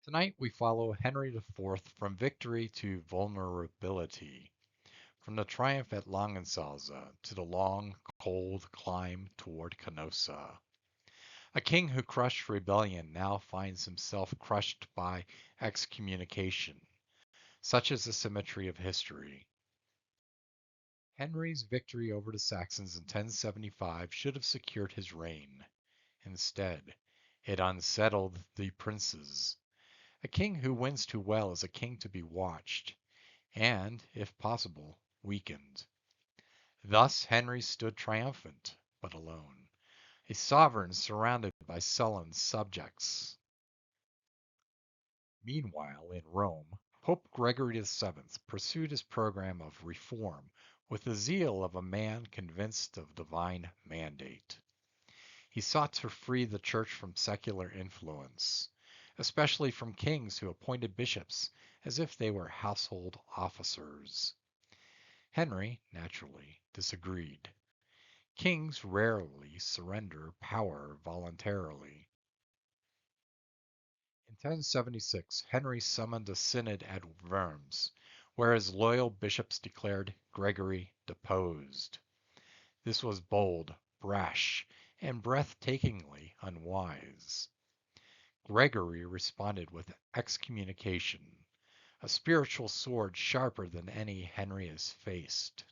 Tonight we follow Henry IV from victory to vulnerability, from the triumph at Langensalza to the long, cold climb toward Canossa. A king who crushed rebellion now finds himself crushed by excommunication. Such is the symmetry of history. Henry's victory over the Saxons in 1075 should have secured his reign. Instead, it unsettled the princes. A king who wins too well is a king to be watched, and, if possible, weakened. Thus Henry stood triumphant, but alone, a sovereign surrounded by sullen subjects. Meanwhile, in Rome, Pope Gregory VII pursued his program of reform with the zeal of a man convinced of divine mandate. He sought to free the church from secular influence, especially from kings who appointed bishops as if they were household officers. Henry, naturally, disagreed. Kings rarely surrender power voluntarily. In 1076, Henry summoned a synod at Worms, where his loyal bishops declared Gregory deposed. This was bold, brash, and breathtakingly unwise. Gregory responded with excommunication, a spiritual sword sharper than any Henry has faced.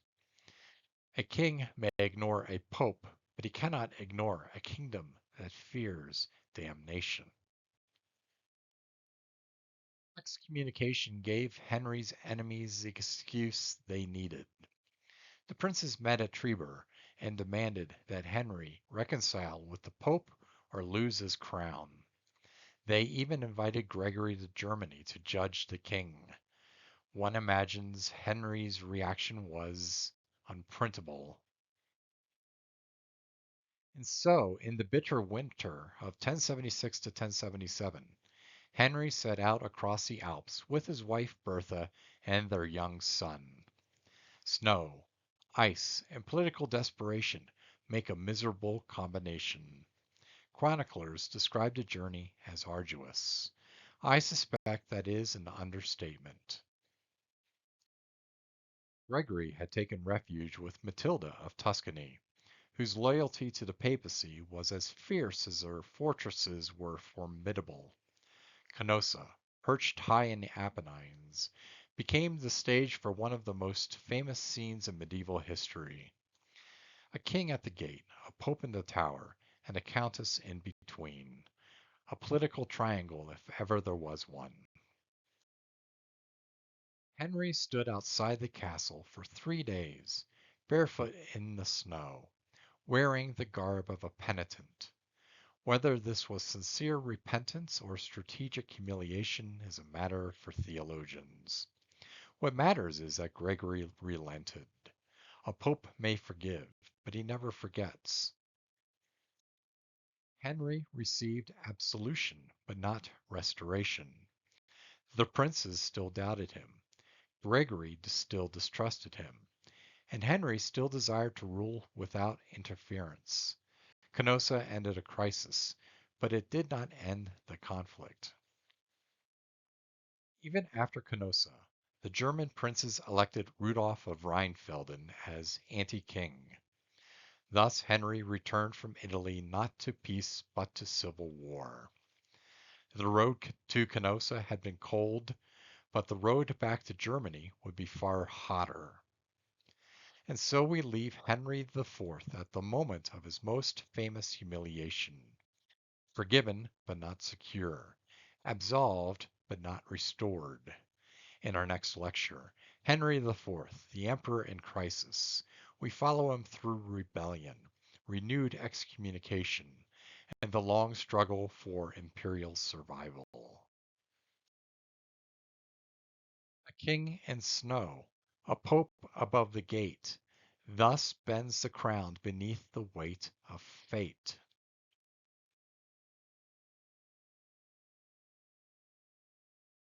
A king may ignore a pope, but he cannot ignore a kingdom that fears damnation. Excommunication gave Henry's enemies the excuse they needed. The princes met at Trebur and demanded that Henry reconcile with the Pope or lose his crown. They even invited Gregory to Germany to judge the king. One imagines Henry's reaction was unprintable. And so, in the bitter winter of 1076 to 1077, Henry set out across the Alps with his wife Bertha and their young son. Snow, ice, and political desperation make a miserable combination. Chroniclers describe the journey as arduous. I suspect that is an understatement. Gregory had taken refuge with Matilda of Tuscany, whose loyalty to the papacy was as fierce as her fortresses were formidable. Canossa, perched high in the Apennines, became the stage for one of the most famous scenes in medieval history. A king at the gate, a pope in the tower, and a countess in between. A political triangle if ever there was one. Henry stood outside the castle for 3 days, barefoot in the snow, wearing the garb of a penitent. Whether this was sincere repentance or strategic humiliation is a matter for theologians. What matters is that Gregory relented. A pope may forgive, but he never forgets. Henry received absolution, but not restoration. The princes still doubted him. Gregory still distrusted him. And Henry still desired to rule without interference. Canossa ended a crisis, but it did not end the conflict. Even after Canossa, the German princes elected Rudolf of Rheinfelden as anti-king. Thus Henry returned from Italy not to peace but to civil war. The road to Canossa had been cold, but the road back to Germany would be far hotter. And so we leave Henry IV at the moment of his most famous humiliation. Forgiven but not secure, absolved but not restored. In our next lecture, Henry IV, the Emperor in Crisis, we follow him through rebellion, renewed excommunication, and the long struggle for imperial survival. A king in snow, a pope above the gate, thus bends the crown beneath the weight of fate.